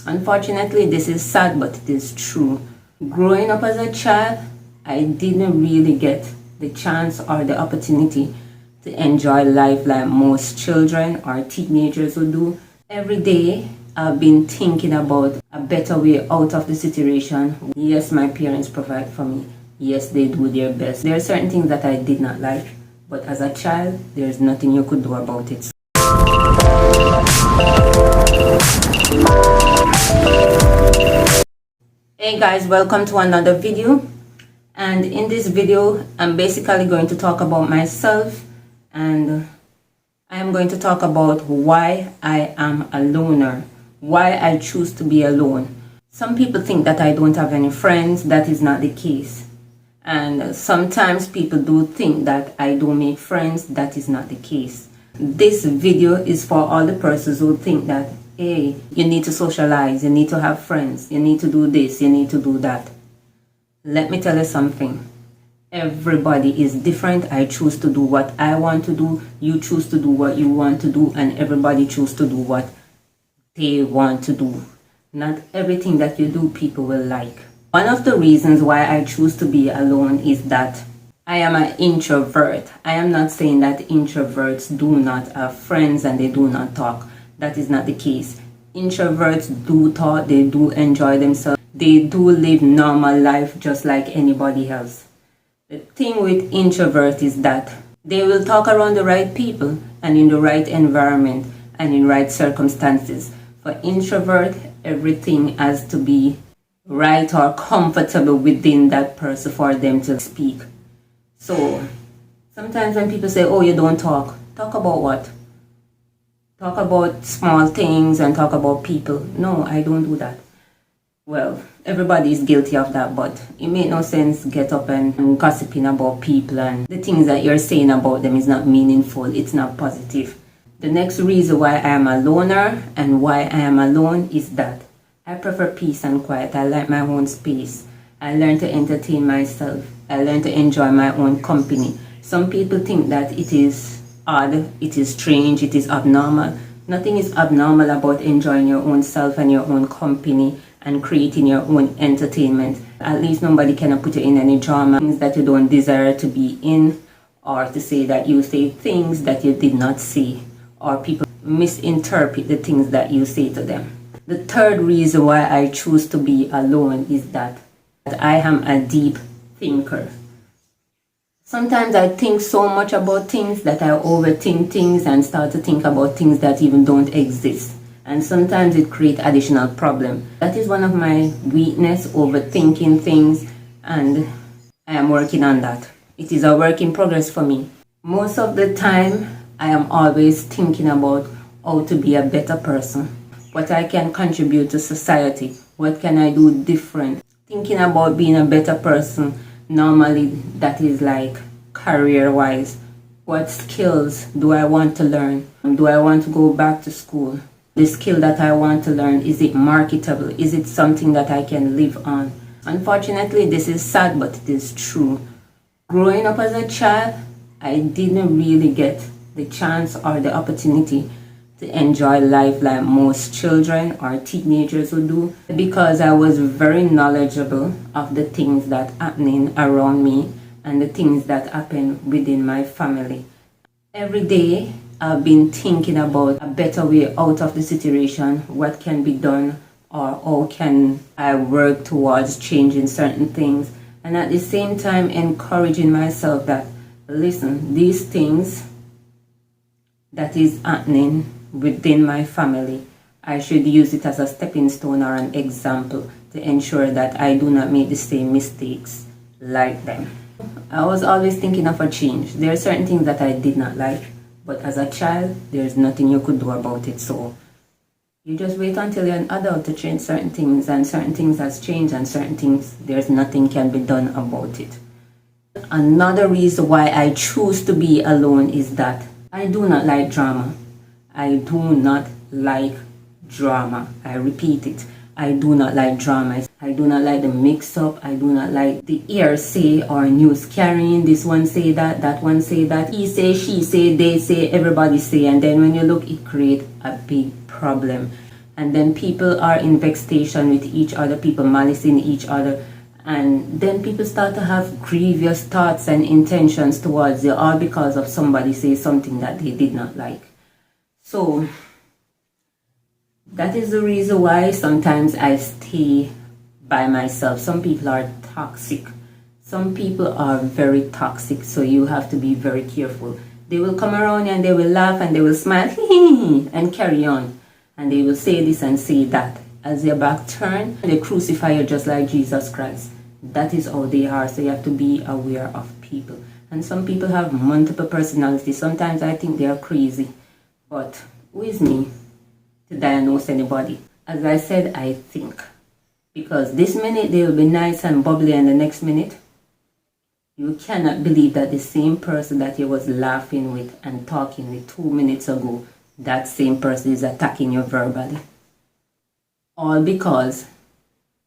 Unfortunately, this is sad, but it is true. Growing up as a child, I didn't really get the chance or the opportunity to enjoy life like most children or teenagers would do. Every day, I've been thinking about a better way out of the situation. Yes, my parents provide for me. Yes, they do their best. There are certain things that I did not like, but as a child, there's nothing you could do about it. Hey guys, welcome to another video. And in this video, I'm basically going to talk about myself, and I am going to talk about why I am a loner, why I choose to be alone. Some people think that I don't have any friends. That is not the case. And sometimes people do think that I don't make friends. That is not the case. This video is for all the persons who think that, hey, you need to socialize, you need to have friends, you need to do this, you need to do that. Let me tell you something. Everybody is different. I choose to do what I want to do. You choose to do what you want to do. And everybody choose to do what they want to do. Not everything that you do people will like. One of the reasons why I choose to be alone is that I am an introvert. I am not saying that introverts do not have friends and they do not talk. That is not the case. Introverts do talk, they do enjoy themselves. They do live normal life just like anybody else. The thing with introvert is that they will talk around the right people and in the right environment and in right circumstances. For introvert, everything has to be right or comfortable within that person for them to speak. So sometimes when people say, oh, you don't talk about what? Talk about small things and talk about people. No, I don't do that. Well, everybody is guilty of that, but it makes no sense get up and gossiping about people, and the things that you're saying about them is not meaningful, it's not positive. The next reason why I am a loner and why I am alone is that I prefer peace and quiet. I like my own space. I learn to entertain myself. I learn to enjoy my own company. Some people think that it is odd, it is strange, it is abnormal. Nothing is abnormal about enjoying your own self and your own company and creating your own entertainment. At least nobody can put you in any drama, things that you don't desire to be in, or to say that you say things that you did not say, or people misinterpret the things that you say to them. The third reason why I choose to be alone is that I am a deep thinker. Sometimes I think so much about things that I overthink things and start to think about things that even don't exist. And sometimes it creates additional problem. That is one of my weakness, overthinking things, and I am working on that. It is a work in progress for me. Most of the time, I am always thinking about how to be a better person, what I can contribute to society, what can I do different. Thinking about being a better person, normally that is like career-wise. What skills do I want to learn? Do I want to go back to school? The skill that I want to learn, is it marketable? Is it something that I can live on? Unfortunately, this is sad, but it is true. Growing up as a child, I didn't really get the chance or the opportunity to enjoy life like most children or teenagers would do, because I was very knowledgeable of the things that happening around me and the things that happen within my family. Every day, I've been thinking about a better way out of the situation, what can be done, or how can I work towards changing certain things. And at the same time, encouraging myself that, listen, these things that is happening within my family, I should use it as a stepping stone or an example to ensure that I do not make the same mistakes like them. I was always thinking of a change. There are certain things that I did not like, but as a child, there's nothing you could do about it. So you just wait until you're an adult to change certain things, and certain things has changed, and certain things, there's nothing can be done about it. Another reason why I choose to be alone is that I do not like drama. I do not like drama. I repeat it. I do not like drama. I do not like the mix-up. I do not like the hearsay or news carrying. This one say that, that one say that. He say, she say, they say, everybody say. And then when you look, it creates a big problem. and then people are in vexation with each other, people malicing each other, and then people start to have grievous thoughts and intentions towards you, all because of somebody say something that they did not like. So that is the reason why sometimes I stay by myself. Some people are toxic. Some people are very toxic, so you have to be very careful. They will come around and they will laugh and they will smile and carry on. And they will say this and say that. As their back turn, they crucify you just like Jesus Christ. That is how they are, so you have to be aware of people. And some people have multiple personalities. Sometimes I think they are crazy. But who is me to diagnose anybody? As I said, I think. Because this minute they will be nice and bubbly, and the next minute you cannot believe that the same person that you was laughing with and talking with 2 minutes ago, that same person is attacking you verbally. All because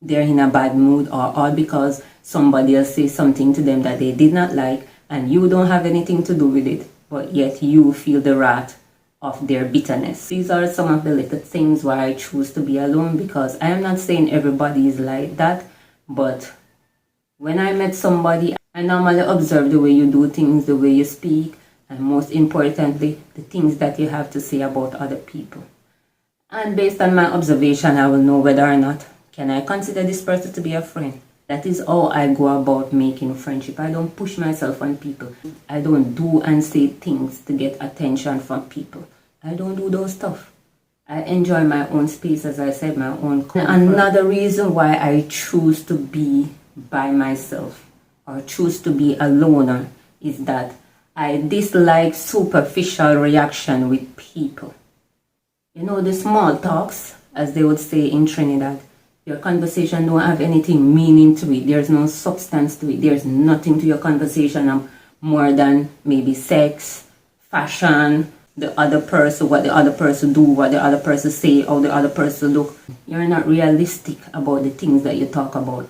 they're in a bad mood, or all because somebody else says something to them that they did not like, and you don't have anything to do with it, but yet you feel the wrath of their bitterness. These are some of the little things why I choose to be alone, because I am not saying everybody is like that, but when I met somebody, I normally observe the way you do things, the way you speak, and most importantly, the things that you have to say about other people. And based on my observation, I will know whether or not can I consider this person to be a friend. That is how I go about making friendship. I don't push myself on people. I don't do and say things to get attention from people. I don't do those stuff. I enjoy my own space, as I said, my own comfort. Another reason why I choose to be by myself or choose to be a loner is that I dislike superficial reaction with people. You know, the small talks, as they would say in Trinidad, your conversation don't have anything meaning to it. There's no substance to it. There's nothing to your conversation more than maybe sex, fashion, the other person, what the other person do, what the other person say, how the other person look. You're not realistic about the things that you talk about.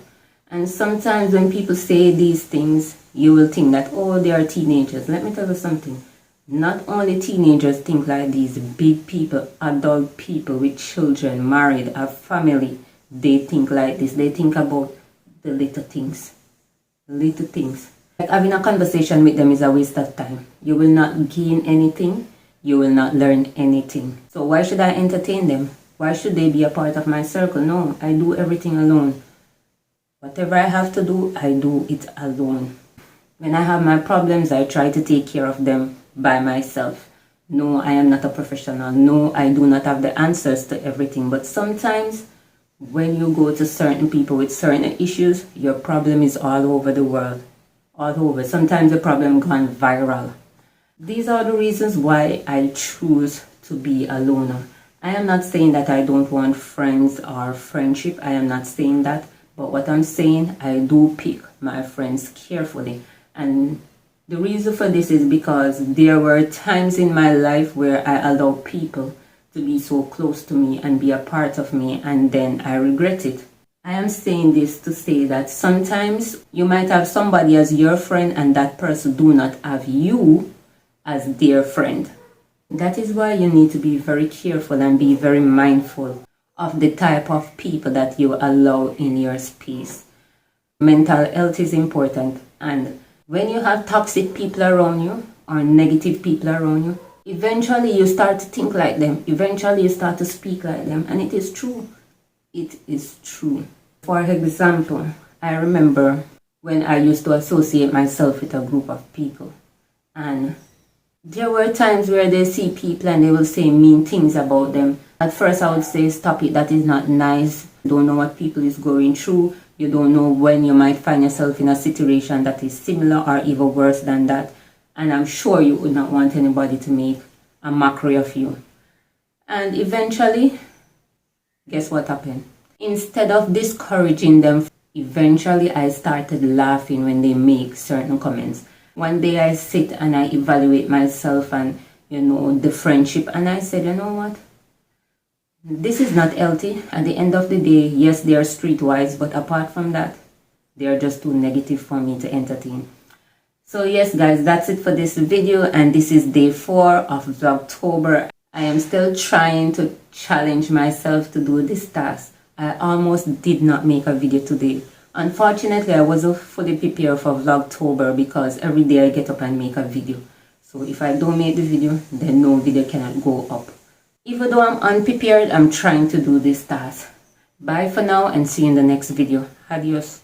And sometimes when people say these things, you will think that, oh, they are teenagers. Let me tell you something. Not only teenagers think like these, big people, adult people with children, married, have family, they think like this. They think about the little things. Little things. Like having a conversation with them is a waste of time. You will not gain anything. You will not learn anything. So why should I entertain them? Why should they be a part of my circle? No, I do everything alone. Whatever I have to do, I do it alone. When I have my problems, I try to take care of them by myself. No, I am not a professional. No, I do not have the answers to everything. But sometimes when you go to certain people with certain issues, your problem is all over the world. All over. Sometimes the problem gone viral. These are the reasons why I choose to be a loner. I am not saying that I don't want friends or friendship. I am not saying that. But what I'm saying, I do pick my friends carefully. And the reason for this is because there were times in my life where I allowed people to be so close to me and be a part of me, and then I regret it. I am saying this to say that sometimes you might have somebody as your friend and that person do not have you as their friend. That is why you need to be very careful and be very mindful of the type of people that you allow in your space. Mental health is important, and when you have toxic people around you or negative people around you, eventually you start to think like them. Eventually you start to speak like them, and it is true. It is true. For example, I remember when I used to associate myself with a group of people, and there were times where they see people and they will say mean things about them. At first I would say, stop it, that is not nice. You don't know what people is going through. You don't know when you might find yourself in a situation that is similar or even worse than that. And I'm sure you would not want anybody to make a mockery of you. And eventually, guess what happened? Instead of discouraging them, eventually I started laughing when they make certain comments. One day I sit and I evaluate myself and, the friendship, and I said, you know what? This is not healthy. At the end of the day, yes, they are streetwise, but apart from that, they are just too negative for me to entertain. So yes, guys, that's it for this video, and this is day 4 of Vlogtober. I am still trying to challenge myself to do this task. I almost did not make a video today. Unfortunately, I wasn't fully prepared for Vlogtober because every day I get up and make a video. So if I don't make the video, then no video cannot go up. Even though I'm unprepared, I'm trying to do this task. Bye for now and see you in the next video. Adios.